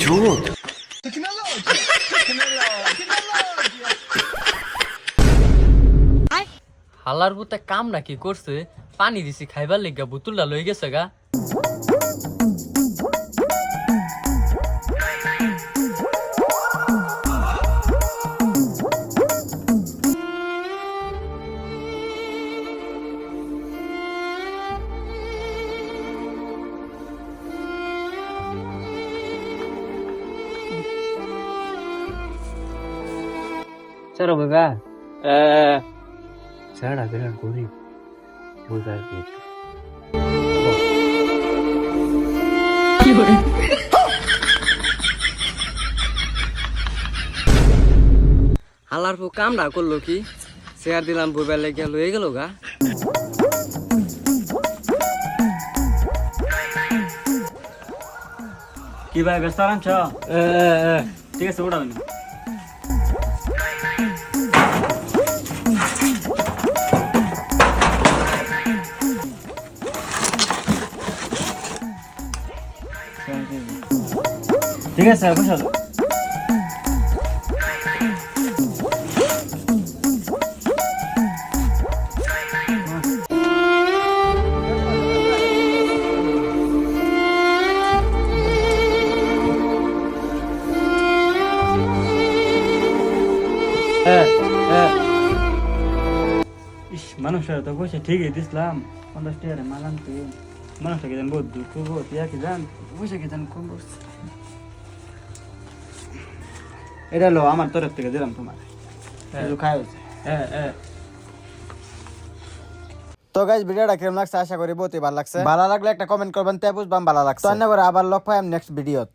चूत হালার পুতে কাম নাকি করছে পানি দিছি খাইবার লেগা বোতলটা লই গেছে গা चलो बगा साड़ा बिराट गरीब बुझा के হালার পু কাম না করলো কি শেয়ার দিলাম বইবার লেগে লয়ে গেল গা কি ভাই ব্যস্ত আনছ ঠিক আছে ওটা ঠিক আছে বসো মানুষের তো বসে ঠিকই দিছিলাম 50 টাকা মাল আনতে মানুষটাকে জান বহুত দুঃখ বহুত ইয়াকে জান বসে কি জান কম বসছে এটা লো আমার তরফ থেকে দিলাম তোমার কিছু খাই হচ্ছে তো গাইস ভিডিওটা কেমন লাগছে আশা করি বহুতই ভালো লাগছে ভালো লাগলে একটা কমেন্ট করবেন তে বুঝবাম ভালো লাগছে ধন্যবাদ আবার লক পাইম নেক্সট ভিডিওত